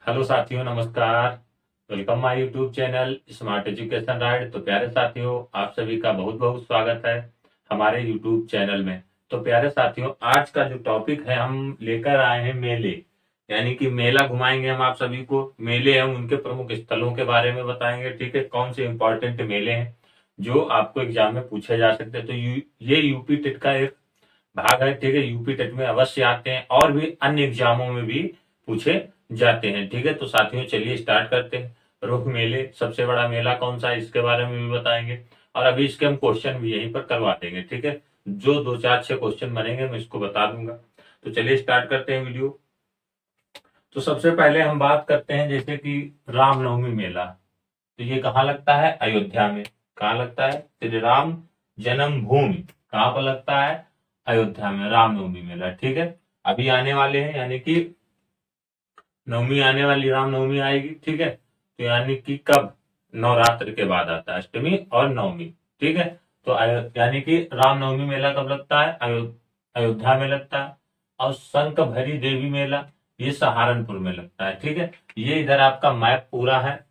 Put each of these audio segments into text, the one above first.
Hello साथियों, नमस्कार। Welcome my YouTube channel smart education ride. तो प्यारे साथियों, आप सभी का बहुत बहुत स्वागत है हमारे यूट्यूब चैनल में। तो प्यारे साथियों, आज का जो टॉपिक है हम लेकर आए हैं मेले, यानी कि मेला घुमाएंगे हम आप सभी को। मेले हम उनके प्रमुख स्थलों के बारे में बताएंगे। ठीक है, कौन से इंपॉर्टेंट मेले हैं जो आपको एग्जाम में पूछे जा सकते हैं। तो ये यूपी टेट का एक भाग है। ठीक है, यूपी टेट में अवश्य आते हैं और भी अन्य एग्जामों में भी पूछे जाते हैं। ठीक है, तो साथियों चलिए स्टार्ट करते हैं। रुख मेले, सबसे बड़ा मेला कौन सा है इसके बारे में भी बताएंगे और अभी इसके हम क्वेश्चन भी यहीं पर करवा देंगे। ठीक है, जो 2 4 6 क्वेश्चन बनेंगे मैं इसको बता दूंगा। तो चलिए स्टार्ट करते हैं वीडियो। तो सबसे पहले हम बात करते हैं जैसे कि रामनवमी मेला। तो ये कहाँ लगता है? अयोध्या में। कहाँ लगता है? श्री राम जन्मभूमि कहाँ पर लगता है? अयोध्या में, रामनवमी मेला। ठीक है, अभी आने वाले हैं, यानी कि नवमी आने वाली, रामनवमी आएगी। ठीक है, तो यानी कि कब? नवरात्र के बाद आता है, अष्टमी और नवमी। ठीक है, तो यानी कि रामनवमी मेला कब लगता है? अयोध्या में लगता है। और शंख भरी देवी मेला ये सहारनपुर में लगता है। ठीक है, ये इधर आपका मैप पूरा है,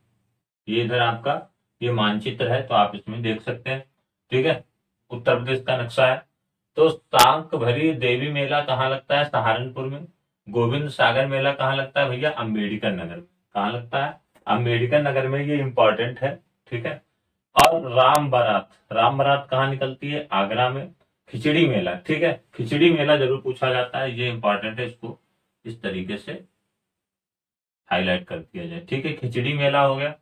ये इधर आपका ये मानचित्र है, तो आप इसमें देख सकते हैं। ठीक है, उत्तर प्रदेश का नक्शा है। तो शांख भरी देवी मेला कहाँ लगता है? सहारनपुर में। गोविंद सागर मेला कहाँ लगता है भैया? अम्बेडकर नगर में। कहाँ लगता है? अम्बेडकर नगर में, ये इंपॉर्टेंट है। ठीक है, और राम बारात, राम बारात कहाँ निकलती है? आगरा में। खिचड़ी मेला, ठीक है, खिचड़ी मेला जरूर पूछा जाता है, ये इंपॉर्टेंट है, इसको इस तरीके से हाईलाइट कर दिया जाए। ठीक है, खिचड़ी मेला हो गया।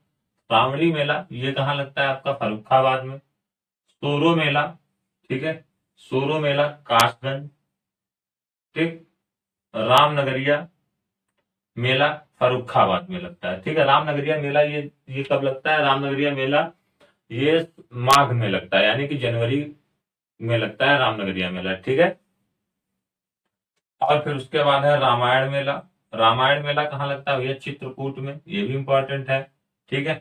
रावणी मेला ये कहाँ लगता है आपका? फर्रुखाबाद में। सोरो मेला, ठीक है, सोरो मेला कासगंज। ठीक, रामनगरिया मेला फर्रुखाबाद में लगता है। ठीक है, रामनगरिया मेला ये कब लगता है? रामनगरिया मेला ये माघ में लगता है, यानी कि जनवरी में लगता है रामनगरिया मेला। ठीक है, और फिर उसके बाद है रामायण मेला। रामायण मेला कहाँ लगता है भैया? चित्रकूट में, ये भी इंपॉर्टेंट है। ठीक है,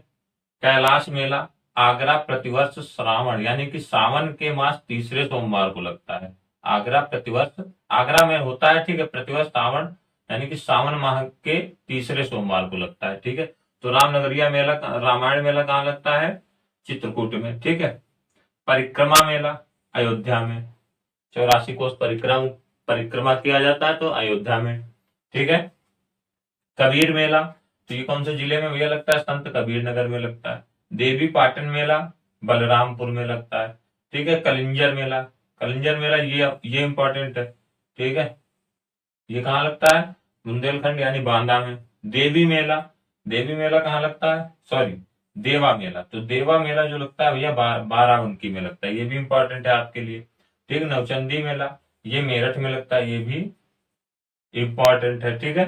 कैलाश मेला आगरा प्रतिवर्ष श्रावण, यानी कि सावन के मास तीसरे सोमवार को लगता है। आगरा प्रतिवर्ष, आगरा में होता है। ठीक है, प्रतिवर्ष सावन, यानी कि सावन माह के तीसरे सोमवार को लगता है। ठीक है, तो रामनगरिया मेला, रामायण मेला कहाँ लगता है? चित्रकूट में। ठीक है, परिक्रमा मेला अयोध्या में। 84 कोस परिक्रमा परिक्रमा किया जाता है, तो अयोध्या में। ठीक है, कबीर मेला, तो ये कौन से जिले में भैया लगता है? संत कबीर नगर में लगता है। देवी पाटन मेला बलरामपुर में लगता है। ठीक है, कलिंजर मेला, कलिंजर मेला ये इंपॉर्टेंट है। ठीक है, ये कहाँ लगता है? बुंदेलखंड यानी बांदा में। देवी मेला, देवी मेला कहाँ लगता है? सॉरी, देवा मेला, तो देवा मेला जो लगता है भैया बाराबंकी में लगता है, ये भी इंपॉर्टेंट है आपके लिए। ठीक, नवचंदी मेला ये मेरठ में लगता है, ये भी इंपॉर्टेंट है। ठीक है,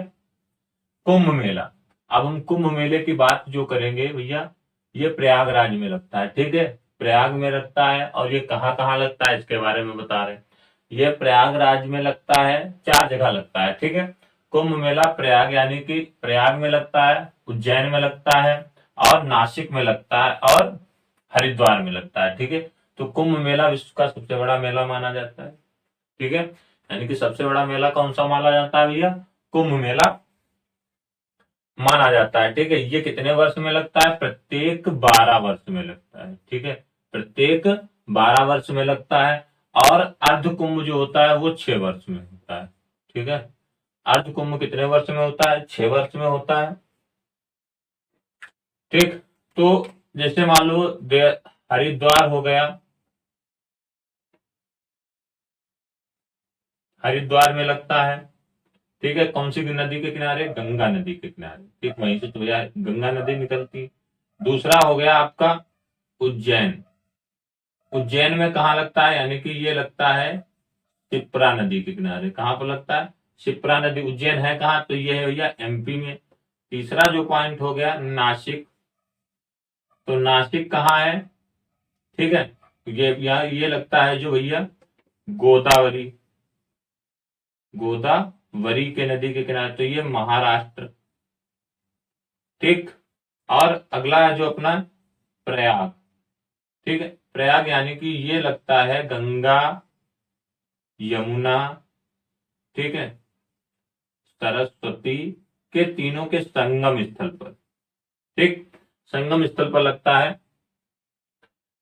कुंभ मेला, अब हम कुंभ मेले की बात जो करेंगे भैया, ये प्रयागराज में लगता है। ठीक है, प्रयाग में लगता है, और ये कहाँ कहाँ लगता है इसके बारे में बता रहे हैं। ये प्रयागराज में लगता है, 4 जगह लगता है। ठीक है, कुंभ मेला प्रयाग, यानी कि प्रयाग में लगता है, उज्जैन में लगता है, और नासिक में लगता है, और हरिद्वार में लगता है। ठीक है, तो कुंभ मेला विश्व का सबसे बड़ा मेला माना जाता है। ठीक है, यानी कि सबसे बड़ा मेला कौन सा माना जाता है भैया? कुंभ मेला माना जाता है। ठीक है, ये कितने वर्ष में लगता है? प्रत्येक 12 वर्ष में लगता है। ठीक है, प्रत्येक 12 वर्ष में लगता है। और अर्ध कुंभ जो होता है वो 6 वर्ष में होता है। ठीक है, अर्ध कुंभ कितने वर्ष में होता है? 6 वर्ष में होता है। ठीक, तो जैसे मान लो हरिद्वार हो गया, हरिद्वार में लगता है। ठीक है, कौन सी नदी के किनारे? गंगा नदी के किनारे। ठीक, वहीं से तो भैया गंगा नदी निकलती। दूसरा हो गया आपका उज्जैन, उज्जैन में कहाँ लगता है? यानी कि ये लगता है शिप्रा नदी के किनारे। कहाँ पर लगता है? शिप्रा नदी। उज्जैन है कहाँ? तो ये है भैया एमपी में। तीसरा जो पॉइंट हो गया नासिक, तो नासिक कहाँ है? ठीक है, तो ये लगता है जो भैया गोदावरी, गोदावरी के नदी के किनारे, तो ये महाराष्ट्र। ठीक, और अगला है जो अपना प्रयाग। ठीक है, प्रयाग यानी कि ये लगता है गंगा, यमुना, ठीक है, सरस्वती के तीनों के संगम स्थल पर, ठीक, संगम स्थल पर लगता है।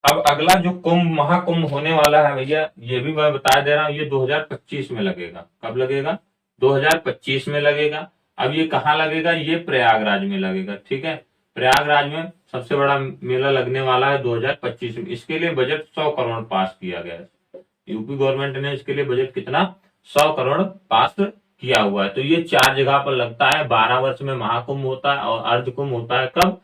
अब अगला जो कुंभ महाकुंभ होने वाला है भैया, ये भी मैं बता दे रहा हूँ, ये 2025 में लगेगा। कब लगेगा? 2025 में लगेगा। अब ये कहाँ लगेगा? ये प्रयागराज में लगेगा, ठीक है। प्रयागराज में सबसे बड़ा मेला लगने वाला है 2025 में। इसके लिए बजट 100 करोड़ पास किया गया है। यूपी गवर्नमेंट ने इसके लिए बजट कितना? 100 करोड़ पास किया हुआ है। तो ये 4 जगह पर लगता है। 12 वर्ष में महाकुंभ होता है और अर्ध कुंभ होता है कब?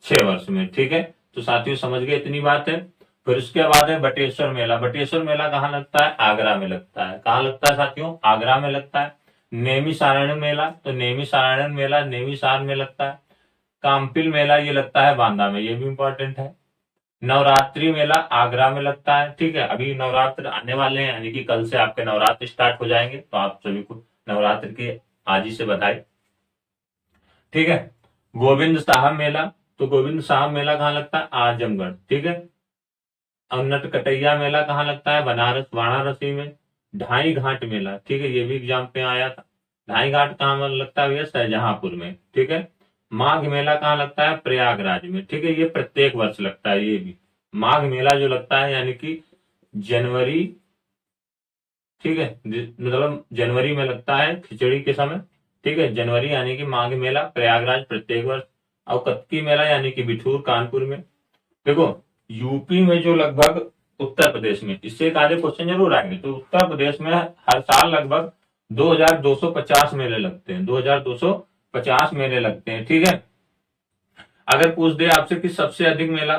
6 वर्ष में, ठीक है। तो साथियों समझ गए, इतनी बात है। फिर उसके बाद है बटेश्वर मेला। बटेश्वर मेला कहाँ लगता है? आगरा में लगता है। कहाँ लगता है साथियों? आगरा में लगता है। नेमी सारण मेला, तो नेमी सारण मेला नेमी सार में लगता है। काम्पिल मेला ये लगता है बांदा में, ये भी इंपॉर्टेंट है। नवरात्रि मेला आगरा में लगता है, ठीक है। अभी नवरात्र आने वाले हैं, यानी कि कल से आपके नवरात्र स्टार्ट हो जाएंगे, तो आप सभी को नवरात्र की आज ही से बधाई, ठीक है। गोविंद साहब मेला, तो गोविंद साहब मेला कहाँ लगता है? आजमगढ़, ठीक है। अब नटकटैया मेला कहाँ लगता है? बनारस वाराणसी में। ढाई घाट मेला, ठीक है, ये भी एग्जाम पे आया था। ढाई घाट कहाँ लगता है भैया? शाहजहांपुर में, ठीक है। माघ मेला कहाँ लगता है? प्रयागराज में, ठीक है। ये प्रत्येक वर्ष लगता है। ये भी माघ मेला जो लगता है, यानी कि जनवरी, ठीक है, मतलब जनवरी में लगता है खिचड़ी के समय, ठीक है। जनवरी यानी कि माघ मेला प्रयागराज प्रत्येक वर्ष। और कत्की मेला यानी कि बिठूर कानपुर में। देखो, यूपी में जो लगभग, उत्तर प्रदेश में, इससे एक आधे क्वेश्चन जरूर आएंगे। तो उत्तर प्रदेश में हर साल लगभग 2250 मेले लगते हैं। 2250 मेले लगते हैं, ठीक है। अगर पूछ दे आपसे कि सबसे अधिक मेला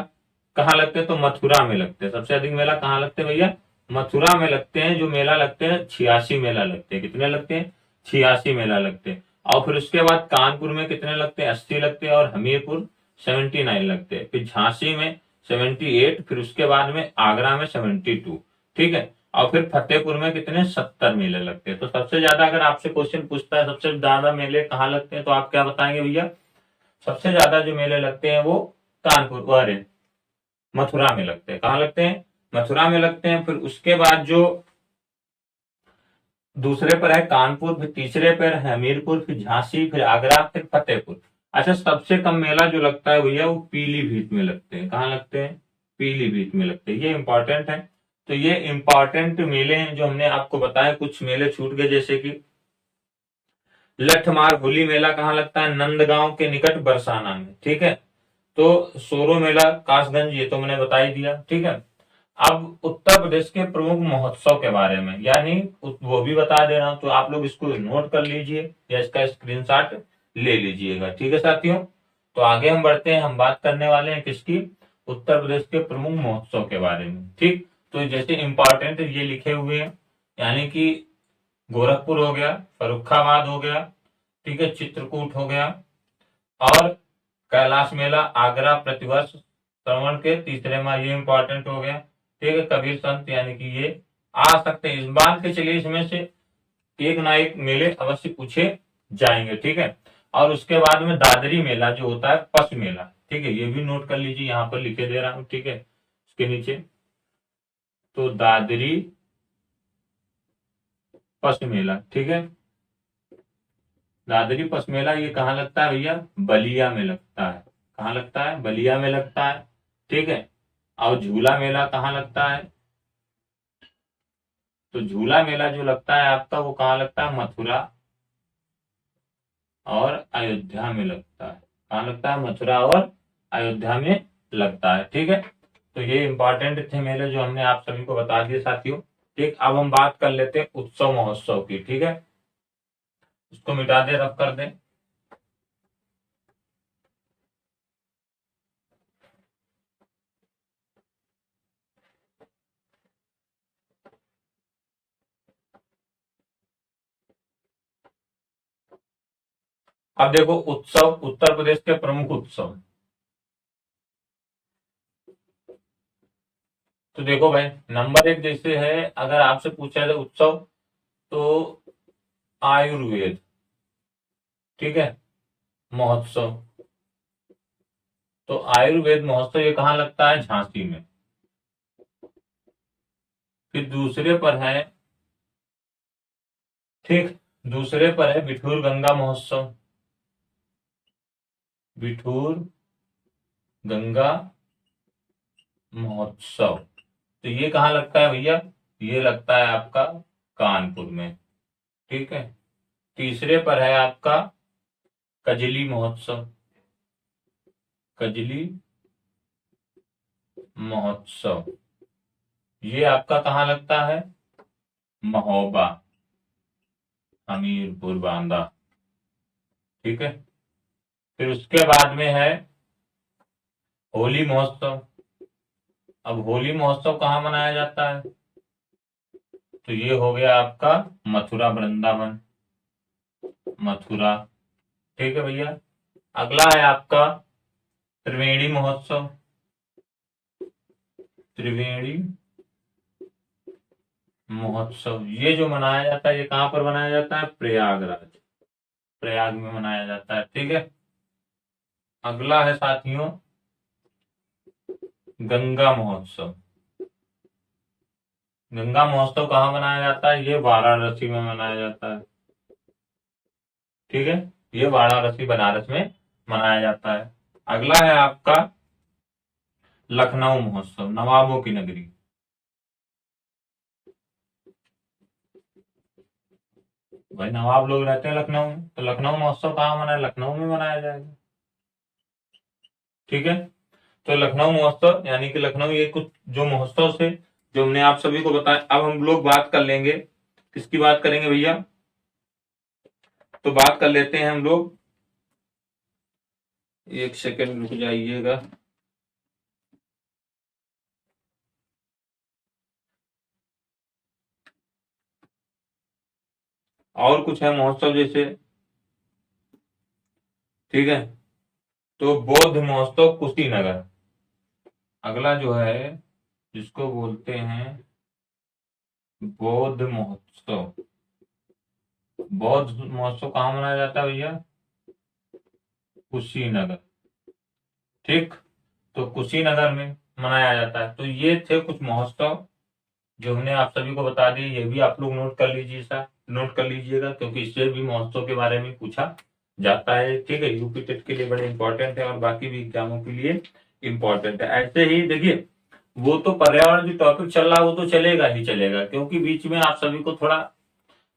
कहाँ लगते हैं, तो मथुरा में लगते हैं। सबसे अधिक मेला कहाँ लगते हैं भैया? मथुरा में लगते हैं। जो मेला लगते हैं 86 मेला लगते हैं। कितने लगते हैं? 86 मेला लगते हैं। और फिर उसके बाद कानपुर में कितने लगते हैं? 80 लगते हैं। और हमीरपुर 79 लगते हैं। फिर झांसी में 78, फिर उसके बाद में आगरा में 72, ठीक है। और फिर फतेहपुर में कितने? 70 मेले लगते हैं। तो सबसे ज्यादा अगर आपसे क्वेश्चन पूछता है सबसे ज्यादा मेले कहाँ लगते हैं, तो आप क्या बताएंगे भैया? सबसे ज्यादा जो मेले लगते हैं वो कानपुर, अरे मथुरा में लगते हैं। कहाँ लगते हैं? मथुरा में लगते हैं। फिर उसके बाद जो दूसरे पर है कानपुर, फिर तीसरे पर है हमीरपुर, फिर झांसी, फिर आगरा, फिर फतेहपुर। अच्छा, सबसे कम मेला जो लगता है भैया वो पीलीभीत में लगते हैं। कहाँ लगते हैं? पीलीभीत में लगते हैं। ये इंपॉर्टेंट है। तो ये इंपॉर्टेंट मेले हैं जो हमने आपको बताया। कुछ मेले छूट गए, जैसे कि लठमार होली मेला कहाँ लगता है? नंदगांव के निकट बरसाना में, ठीक है। तो सोरो मेला कासगंज, ये तो मैंने बता ही दिया, ठीक है। अब उत्तर प्रदेश के प्रमुख महोत्सव के बारे में, यानी वो भी बता दे रहा हूं, तो आप लोग इसको नोट कर लीजिए या इसका स्क्रीनशॉट ले लीजिएगा, ठीक है साथियों। तो आगे हम बढ़ते हैं। हम बात करने वाले हैं किसकी? उत्तर प्रदेश के प्रमुख महोत्सव के बारे में, ठीक। तो जैसे इंपॉर्टेंट ये लिखे हुए हैं, यानी कि गोरखपुर हो गया, फर्रुखाबाद हो गया, ठीक है, चित्रकूट हो गया, और कैलाश मेला आगरा प्रतिवर्ष श्रवण के तीसरे माह, ये इंपॉर्टेंट हो गया, ठीक है। कबीर संत, यानी कि ये आ सकते हैं। इस बात के चलिए इसमें से एक ना एक मेले अवश्य पूछे जाएंगे, ठीक है। और उसके बाद में दादरी मेला जो होता है, पशु मेला, ठीक है, ये भी नोट कर लीजिए, यहाँ पर लिखे दे रहा हूं, ठीक है, इसके नीचे। तो दादरी पशु मेला, ठीक है। दादरी पशु मेला ये कहाँ लगता है भैया? बलिया में लगता है। कहाँ लगता है? बलिया में लगता है, ठीक है। और झूला मेला कहाँ लगता है? तो झूला मेला जो लगता है आपका, वो कहाँ लगता है? मथुरा और अयोध्या में लगता है। कहाँ लगता है? मथुरा और अयोध्या में लगता है, ठीक है। तो ये इंपॉर्टेंट थे मेले जो हमने आप सभी को बता दिए साथियों, ठीक। अब हम बात कर लेते हैं उत्सव महोत्सव की, ठीक है। उसको मिटा दे, रब कर दे। अब देखो, उत्सव, उत्तर प्रदेश के प्रमुख उत्सव। तो देखो भाई, नंबर एक जैसे है, अगर आपसे पूछा जाए उत्सव, तो आयुर्वेद, ठीक है, महोत्सव। तो आयुर्वेद महोत्सव ये कहाँ लगता है? झांसी में। फिर दूसरे पर है, ठीक, दूसरे पर है बिठूर गंगा महोत्सव, बिठूर गंगा महोत्सव। तो ये कहाँ लगता है भैया? ये लगता है आपका कानपुर में। ठीक है। तीसरे पर है आपका कजली महोत्सव। कजली महोत्सव ये आपका कहाँ लगता है? महोबा, हमीरपुर बांदा। ठीक है। फिर उसके बाद में है होली महोत्सव। अब होली महोत्सव कहाँ मनाया जाता है? तो ये हो गया आपका मथुरा वृंदावन, मथुरा। ठीक है भैया। अगला है आपका त्रिवेणी महोत्सव। त्रिवेणी महोत्सव ये जो मनाया जाता है ये कहाँ पर मनाया जाता है? प्रयागराज, प्रयाग में मनाया जाता है। ठीक है। अगला है साथियों गंगा महोत्सव। गंगा महोत्सव कहाँ मनाया जाता है? ये वाराणसी में मनाया जाता है। ठीक है। ये वाराणसी बनारस में मनाया जाता है। अगला है आपका लखनऊ महोत्सव, नवाबों की नगरी। भाई नवाब लोग रहते हैं लखनऊ में, तो लखनऊ महोत्सव कहाँ मनाया? लखनऊ में मनाया जाएगा। ठीक है। तो लखनऊ महोत्सव यानी कि लखनऊ, ये कुछ जो महोत्सव से जो हमने आप सभी को बताया। अब हम लोग बात कर लेंगे, किसकी बात करेंगे भैया? तो बात कर लेते हैं हम लोग, एक सेकंड रुक जाइएगा। और कुछ है महोत्सव जैसे, ठीक है, तो बौद्ध महोत्सव कुशीनगर। अगला जो है जिसको बोलते हैं बौद्ध महोत्सव। बौद्ध महोत्सव कहाँ मनाया जाता है भैया? कुशीनगर। ठीक। तो कुशीनगर में मनाया जाता है। तो ये थे कुछ महोत्सव जो हमने आप सभी को बता दिए। ये भी आप लोग नोट कर लीजिए, सर नोट कर लीजिएगा, क्योंकि इससे भी महोत्सव के बारे में पूछा जाता है। ठीक है। यूपी टेट के लिए बड़े इंपॉर्टेंट है और बाकी भी एग्जामों के लिए इंपॉर्टेंट है। ऐसे ही देखिए, वो तो पर्यावरण जो टॉपिक चल रहा है वो तो चलेगा ही चलेगा, क्योंकि बीच में आप सभी को थोड़ा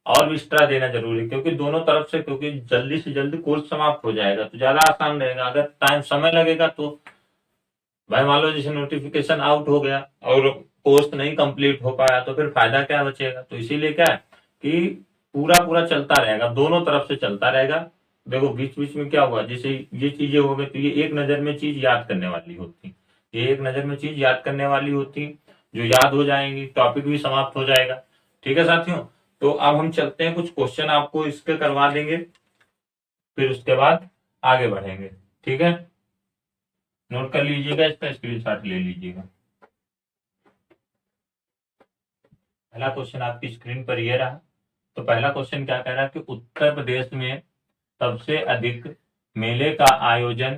और भी एक्स्ट्रा देना जरूरी है, क्योंकि दोनों तरफ से, क्योंकि जल्दी से जल्दी कोर्स समाप्त हो जाएगा तो ज्यादा आसान रहेगा। अगर टाइम समय लगेगा तो भाई मान लो जैसे नोटिफिकेशन आउट हो गया और कोर्स नहीं कंप्लीट हो पाया तो फिर फायदा क्या बचेगा? तो इसीलिए क्या है कि पूरा पूरा चलता रहेगा, दोनों तरफ से चलता रहेगा। देखो बीच बीच में क्या हुआ, जैसे ये चीजें हो गई तो ये एक नजर में चीज याद करने वाली होती, ये एक नजर में चीज याद करने वाली होती, जो याद हो जाएंगी टॉपिक भी समाप्त हो जाएगा। ठीक है साथियों। तो अब हम चलते हैं, कुछ क्वेश्चन आपको इसके करवा देंगे, फिर उसके बाद आगे बढ़ेंगे। ठीक है। नोट कर लीजिएगा, इसका स्क्रीनशॉट ले लीजिएगा। पहला क्वेश्चन आपकी स्क्रीन पर ये रहा। तो पहला क्वेश्चन क्या कह रहा है कि उत्तर प्रदेश में सबसे अधिक मेले का आयोजन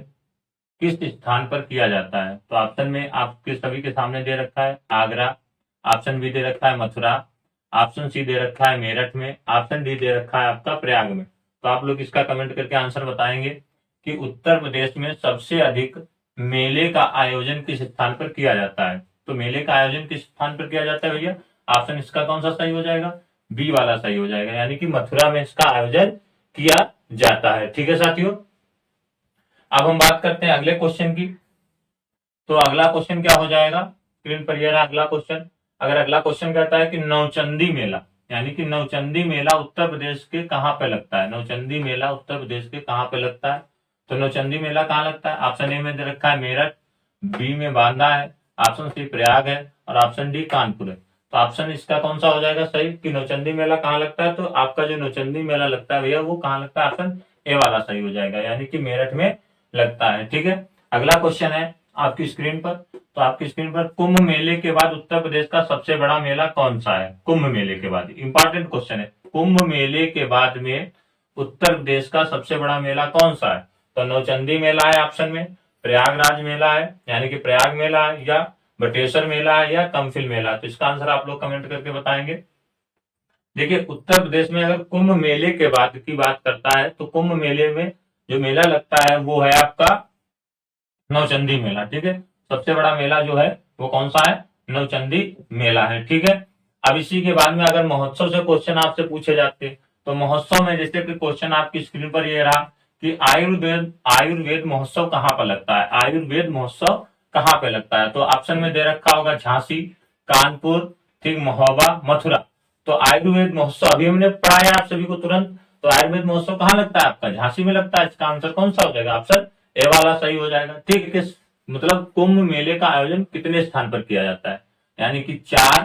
किस स्थान पर किया जाता है? तो ऑप्शन में आपके सभी के सामने दे रखा है आगरा, ऑप्शन बी दे रखा है मथुरा, ऑप्शन सी दे रखा है मेरठ में, ऑप्शन डी दे रखा है आपका प्रयाग में। तो आप लोग इसका कमेंट करके आंसर बताएंगे कि उत्तर प्रदेश में सबसे अधिक मेले का आयोजन किस स्थान पर किया जाता है। तो मेले का आयोजन किस स्थान पर किया जाता है भैया? ऑप्शन इसका कौन सा सही हो जाएगा? बी वाला सही हो जाएगा, यानी कि मथुरा में इसका आयोजन किया जाता है। ठीक है साथियों। अब हम बात करते हैं अगले क्वेश्चन की। तो अगला क्वेश्चन क्या हो जाएगा? स्क्रीन पर यह रहा अगला क्वेश्चन। अगर अगला क्वेश्चन कहता है कि नौचंदी मेला, यानी कि नौचंदी मेला उत्तर प्रदेश के कहां पे लगता है? नौचंदी मेला उत्तर प्रदेश के कहां पे लगता है? तो नौचंदी मेला कहाँ लगता है? ऑप्शन ए में दे रखा है मेरठ, बी में बांदा है, ऑप्शन सी प्रयाग है और ऑप्शन डी कानपुर है। तो ऑप्शन इसका कौन सा हो जाएगा सही कि नौचंदी मेला कहाँ लगता है? तो आपका जो नौचंदी मेला लगता है भैया वो कहाँ लगता है? ऑप्शन ए वाला सही हो जाएगा, यानी कि मेरठ में लगता है। ठीक है। अगला क्वेश्चन है आपकी स्क्रीन पर। तो आपकी स्क्रीन पर कुंभ मेले के बाद उत्तर प्रदेश का सबसे बड़ा मेला कौन सा है? कुंभ मेले के बाद, इंपॉर्टेंट क्वेश्चन है, कुंभ मेले के बाद में उत्तर प्रदेश का सबसे बड़ा मेला कौन सा है? तो नौचंदी मेला है ऑप्शन में, प्रयागराज मेला है यानी कि प्रयाग मेला है, या बटेश्वर मेला है, या कमफिल मेला है। तो इसका आंसर आप लोग कमेंट करके बताएंगे। देखिए उत्तर प्रदेश में अगर कुंभ मेले के बाद की बात करता है तो कुंभ मेले में जो मेला लगता है वो है आपका नौचंदी मेला। ठीक है, सबसे बड़ा मेला जो है वो कौन सा है? नौचंदी मेला है। ठीक है, अब इसी के बाद में अगर महोत्सव से क्वेश्चन आपसे पूछे जाते तो महोत्सव में जैसे कि क्वेश्चन आपकी स्क्रीन पर ये रहा कि आयुर्वेद आयुर्वेद महोत्सव कहाँ पर लगता है? आयुर्वेद महोत्सव कहाँ पे लगता है? तो ऑप्शन में दे रखा होगा झांसी, कानपुर, ठीक, महोबा, मथुरा। तो आयुर्वेद महोत्सव अभी हमने पढ़ाया आप सभी को तुरंत। तो आयुर्वेद महोत्सव कहाँ लगता है? आपका झांसी में लगता है। इसका आंसर कौन सा हो जाएगा? ऑप्शन ए वाला सही हो जाएगा। ठीक है, मतलब कुंभ मेले का आयोजन कितने स्थान पर किया जाता है? यानी कि 4,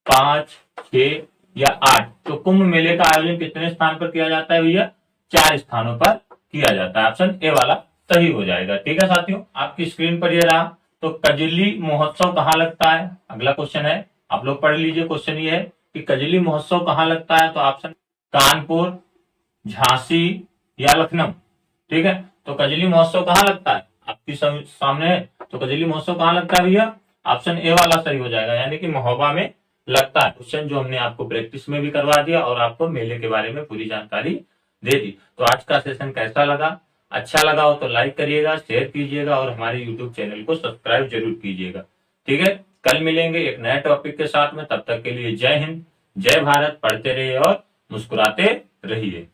5, 6 या 8। तो कुंभ मेले का आयोजन कितने स्थान पर किया जाता है भैया? 4 स्थानों पर किया जाता है। ऑप्शन ए वाला सही हो जाएगा। ठीक है साथियों, आपकी स्क्रीन पर यह रहा। तो कजली महोत्सव कहाँ लगता है? अगला क्वेश्चन है, आप लोग पढ़ लीजिए। क्वेश्चन ये है कि कजली महोत्सव कहाँ लगता है? तो ऑप्शन कानपुर, झांसी या लखनऊ। ठीक है, तो कजली महोत्सव कहाँ लगता है? आपकी सामने है। तो कजली महोत्सव कहाँ लगता है भैया? ऑप्शन ए वाला सही हो जाएगा, यानी कि महोबा में लगता है। क्वेश्चन जो हमने आपको प्रैक्टिस में भी करवा दिया और आपको मेले के बारे में पूरी जानकारी दे दी। तो आज का सेशन कैसा लगा? अच्छा लगा हो तो लाइक करिएगा, शेयर कीजिएगा और हमारे यूट्यूब चैनल को सब्सक्राइब जरूर कीजिएगा। ठीक है, कल मिलेंगे एक नए टॉपिक के साथ में। तब तक के लिए जय हिंद, जय भारत। पढ़ते रहिए और मुस्कुराते रहिए।